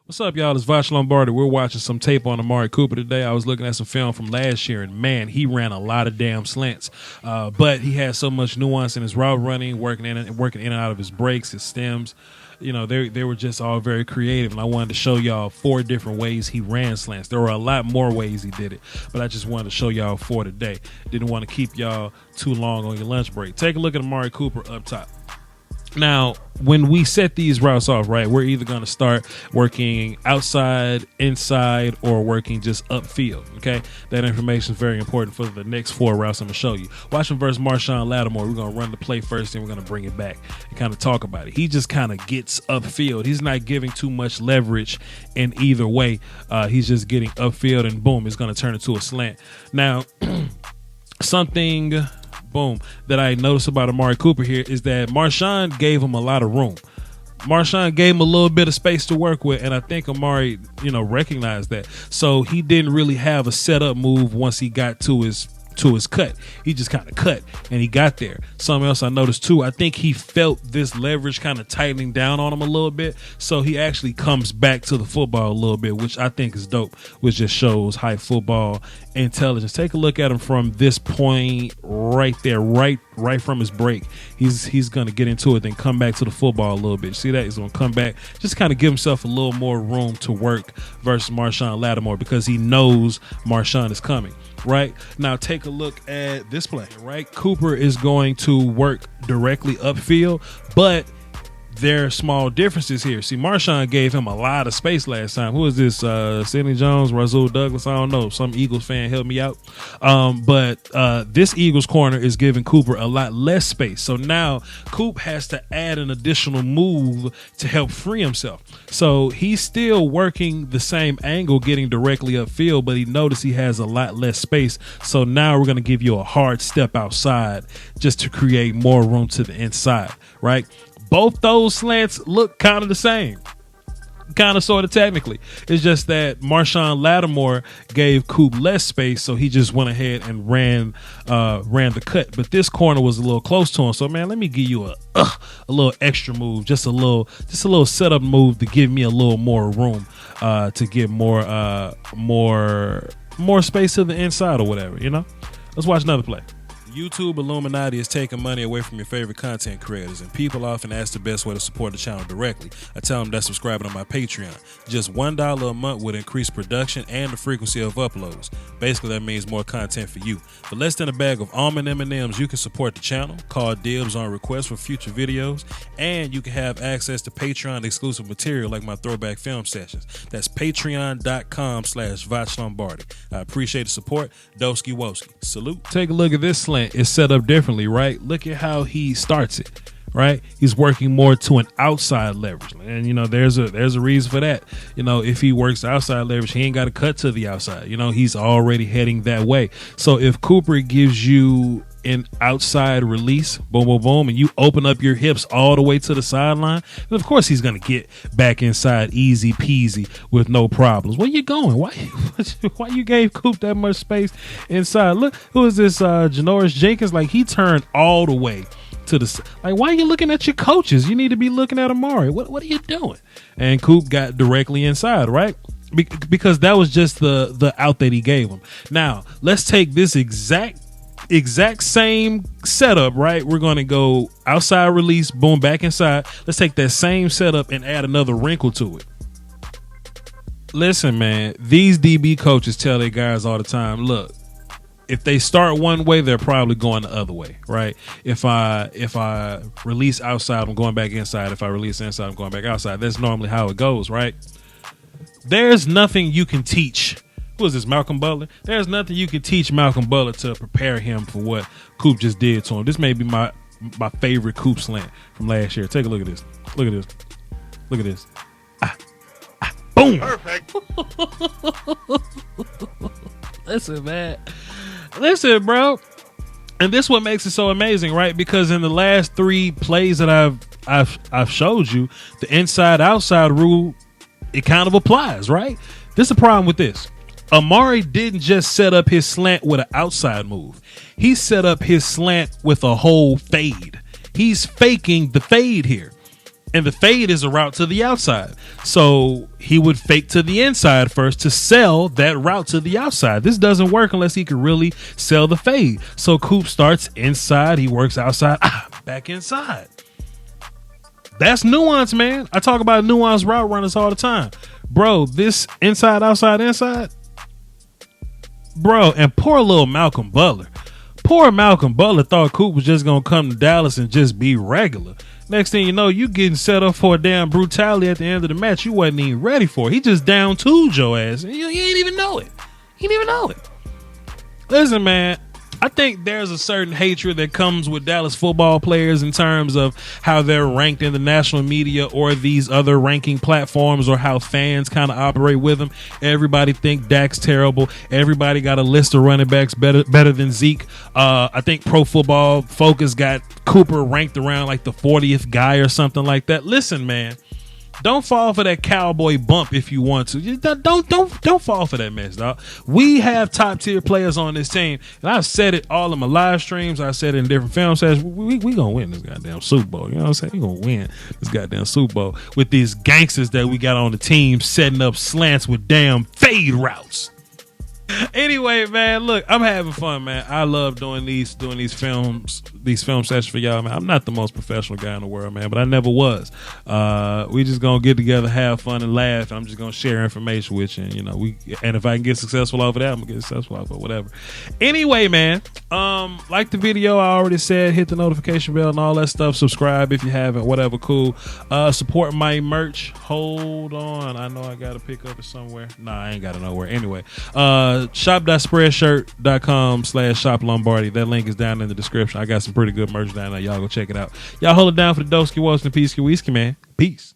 What's up, y'all? It's Voch Lombardi. We're watching some tape on Amari Cooper today. I was looking at some film from last year, and man, he ran a lot of damn slants. But he had so much nuance in his route running, working in and out of his breaks, his stems. You know, they were just all very creative, and I wanted to show y'all 4 different ways he ran slants. There were a lot more ways he did it, but I just wanted to show y'all 4 today. Didn't want to keep y'all too long on your lunch break. Take a look at Amari Cooper up top. Now, when we set these routes off, right, we're either going to start working outside, inside, or working just upfield, okay? That information is very important for the next 4 routes I'm going to show you. Watch him versus Marshawn Lattimore. We're going to run the play first, then we're going to bring it back and kind of talk about it. He just kind of gets upfield. He's not giving too much leverage in either way. He's just getting upfield, and boom, it's going to turn into a slant. Now, that I noticed about Amari Cooper here is that Marshawn gave him a lot of room. Marshawn gave him a little bit of space to work with, and I think Amari, recognized that. So he didn't really have a setup move once he got to his cut. He just kind of cut and he got there. Something else I noticed too, I think he felt this leverage kind of tightening down on him a little bit, so he actually comes back to the football a little bit, which I think is dope, which just shows high football intelligence. Take a look at him from this point right there, right from his break. He's going to get into it, then come back to the football a little bit. See that? He's going to come back, just kind of give himself a little more room to work versus Marshawn Lattimore because he knows Marshawn is coming. Right now, take a look at this play. Right, Cooper is going to work directly upfield, but there are small differences here. See, Marshawn gave him a lot of space last time. Who is this? Sidney Jones, Rasul Douglas? I don't know. Some Eagles fan help me out. But this Eagles corner is giving Cooper a lot less space. So now Coop has to add an additional move to help free himself. So he's still working the same angle, getting directly upfield, but he noticed he has a lot less space. So now we're going to give you a hard step outside just to create more room to the inside, right? Both those slants look kind of the same, kind of sort of technically. It's just that Marshawn Lattimore gave Coop less space, so he just went ahead and ran the cut. But this corner was a little close to him, so man, let me give you a little extra move, just a little setup move to give me a little more room to get more space to the inside or whatever. Let's watch another play. YouTube Illuminati is taking money away from your favorite content creators, and people often ask the best way to support the channel directly. I tell them that's subscribing on my Patreon. Just $1 a month would increase production and the frequency of uploads. Basically, that means more content for you. For less than a bag of almond M&Ms, you can support the channel, call dibs on requests for future videos, and you can have access to Patreon exclusive material like my throwback film sessions. That's patreon.com/Voch Lombardi. I appreciate the support. Doski Woski. Salute. Take a look at this slant. It's set up differently, right? Look at how he starts it, right? He's working more to an outside leverage, and there's a reason for that. If he works outside leverage, he ain't got to cut to the outside. He's already heading that way. So if Cooper gives you an outside release, boom, boom, boom, and you open up your hips all the way to the sideline, then of course he's going to get back inside easy peasy with no problems. Where you going? Why you gave Coop that much space inside? Look, who is this? Janoris Jenkins? Like, he turned all the way to the, like, why are you looking at your coaches? You need to be looking at Amari. What are you doing? And Coop got directly inside, right? Because that was just the out that he gave him. Now let's take this exact same setup, right? We're going to go outside release, boom, back inside. Let's take that same setup and add another wrinkle to it. Listen, man, these DB coaches tell their guys all the time, look, if they start one way, they're probably going the other way, right? If I release outside, I'm going back inside. If I release inside, I'm going back outside. That's normally how it goes, right? There's nothing you can teach. Who is this, Malcolm Butler? There's nothing you can teach Malcolm Butler to prepare him for what Coop just did to him. This may be my favorite Coop slant from last year. Take a look at this. Look at this. Look at this. Boom. Perfect. Listen, man. Listen, bro. And this is what makes it so amazing, right? Because in the last 3 plays that I've showed you, the inside-outside rule, it kind of applies, right? This is the problem with this. Amari didn't just set up his slant with an outside move. He set up his slant with a whole fade. He's faking the fade here. And the fade is a route to the outside. So he would fake to the inside first to sell that route to the outside. This doesn't work unless he can really sell the fade. So Coop starts inside. He works outside. Back inside. That's nuance, man. I talk about nuance route runners all the time. Bro, this inside, outside, inside. Bro, and poor little Malcolm Butler. Poor Malcolm Butler thought Coop was just going to come to Dallas and just be regular. Next thing you know, you getting set up for a damn brutality at the end of the match you wasn't even ready for. He just down tooled your ass. And you ain't even know it. You didn't even know it. Listen, man, I think there's a certain hatred that comes with Dallas football players in terms of how they're ranked in the national media or these other ranking platforms, or how fans kind of operate with them. Everybody think Dak's terrible. Everybody got a list of running backs better than Zeke. I think Pro Football Focus got Cooper ranked around like the 40th guy or something like that. Listen, man. Don't fall for that cowboy bump if you want to. Don't fall for that mess, dog. We have top tier players on this team, and I've said it all in my live streams. I said it in different film sessions. We gonna win this goddamn Super Bowl. You know what I'm saying? We gonna win this goddamn Super Bowl with these gangsters that we got on the team setting up slants with damn fade routes. Anyway, man, look, I'm having fun, man. I love doing these film sessions for y'all, man. I'm not the most professional guy in the world, man, but I never was. We just gonna get together, have fun, and laugh. And I'm just gonna share information with you, and and if I can get successful off of that, I'm gonna get successful off of whatever. Anyway, man, like the video, I already said, hit the notification bell and all that stuff. Subscribe if you haven't, whatever, cool. Support my merch. Hold on, I know I gotta pick up it somewhere. Nah, I ain't got it nowhere. Anyway, shop.spreadshirt.com/shop Lombardi. That link is down in the description. I got some pretty good merch down there. Y'all go check it out. Y'all hold it down for the Doski Wolski Peace, man. Peace.